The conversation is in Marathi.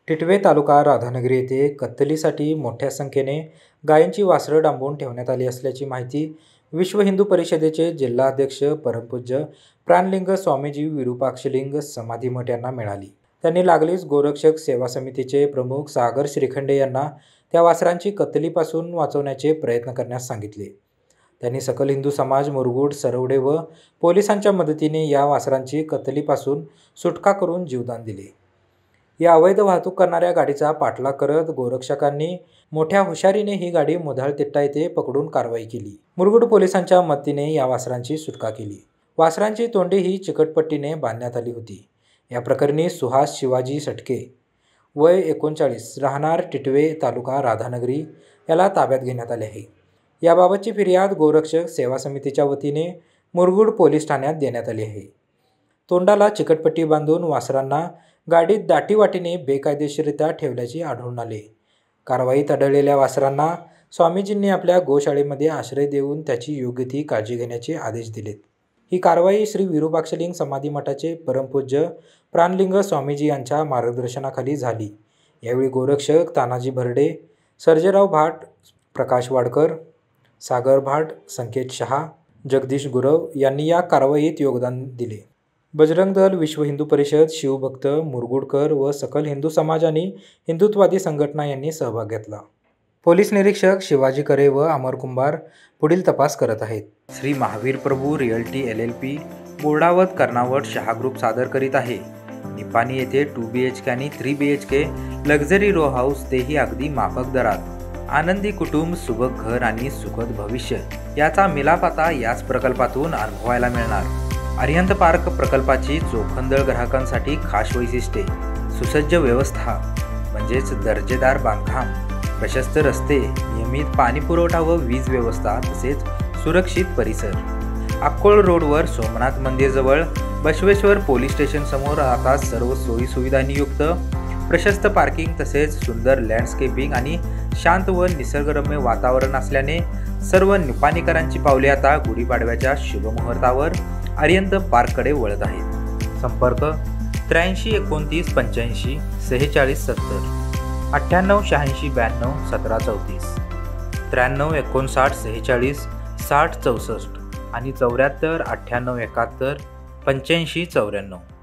टिटवे तालुका राधानगरी येथे कत्तलीसाठी मोठ्या संख्येने गायींची वासरं डांबून ठेवण्यात आली असल्याची माहिती विश्व हिंदू परिषदेचे जिल्हाध्यक्ष परमपूज्य प्राणलिंग स्वामीजी विरूपाक्षलिंग समाधी मठ यांना मिळाली। त्यांनी लागलीच गोरक्षक सेवा समितीचे प्रमुख सागर श्रीखंडे यांना त्या वासरांची कत्तलीपासून वाचवण्याचे प्रयत्न करण्यास सांगितले। त्यांनी सकल हिंदू समाज मुरगुड सरवडे व पोलिसांच्या मदतीने या वासरांची कत्तलीपासून सुटका करून जीवदान दिले। या अवैध वाहतूक करणाऱ्या गाडीचा पाठलाग करत गोरक्षकांनी मोठ्या हुशारीने ही गाडी मुधाळतिट्टा येथे पकडून कारवाई केली। मुरगुड पोलिसांच्या मदतीने या वासरांची सुटका केली। वासरांची तोंडी ही चिकटपट्टीने बांधण्यात आली होती। या प्रकरणी सुहास शिवाजी सटके वय 39 राहणार टिटवे तालुका राधानगरी याला ताब्यात घेण्यात आले आहे। याबाबतची फिर्याद गोरक्षक सेवा समितीच्या वतीने मुरगुड पोलीस ठाण्यात देण्यात आली आहे। तोंडाला चिकटपट्टी बांधून वासरांना गाडीत दाटीवाटीने बेकायदेशीररित्या ठेवल्याचे आढळून आले। कारवाईत आढळलेल्या वासरांना स्वामीजींनी आपल्या गोशाळेमध्ये आश्रय देऊन त्याची योग्य ती काळजी घेण्याचे आदेश दिलेत। ही कारवाई श्री विरूपाक्षलिंग समाधी मठाचे परमपूज्य प्राणलिंग स्वामीजी यांच्या मार्गदर्शनाखाली झाली। यावेळी गोरक्षक तानाजी भरडे, सर्जेराव भाट, प्रकाश वाडकर, सागर भाट, संकेत शहा, जगदीश गुरव यांनी या कारवाईत योगदान दिले। बजरंग दल, विश्व हिंदू परिषद, शिवभक्त, मुरगुडकर व सकल हिंदू समाज आणि हिंदुत्वादी संघटना यांनी सहभाग घेतला। पोलीस निरीक्षक शिवाजी करे व अमर कुंभार पुढील तपास करत आहेत। Shri Mahavir Prabhu realty LLP Bordawat Karnawat Shah group सादर करीत आहे। निपाणी येथे 2 BHK आणि 3 BHK लक्झरी रो हाऊस तेही अगदी माफक दरात। आनंदी कुटुंब, सुबक घर आणि सुखद भविष्य याचा मिलाप आता याच प्रकल्पातून अनुभवायला मिळणार। अरिहंत पार्क प्रकल्पाची चोखंदळ ग्राहकांसाठी खास वैशिष्ट्ये, सुसज्ज व्यवस्था म्हणजेच दर्जेदार बांधकाम, प्रशस्त रस्ते, नियमित पाणी पुरवठा व वीज व्यवस्था तसेच सुरक्षित परिसर। अक्कोळ रोडवर सोमनाथ मंदिरजवळ बसवेश्वर पोलीस स्टेशन समोर आता सर्व सोयी सुविधांनी युक्त प्रशस्त पार्किंग तसेच सुंदर लँडस्केपिंग आणि शांत व निसर्गरम्य वातावरण असल्याने सर्व निपाणीकरांची पावले आता गुढीपाडव्याच्या शुभमुहूर्तावर अरिहंत पार्ककडे वळत आहेत। संपर्क 83 29 85 46 70, 98 86 92 17 34, 93 59 46 60 64 आणि 74 98 71 85 94।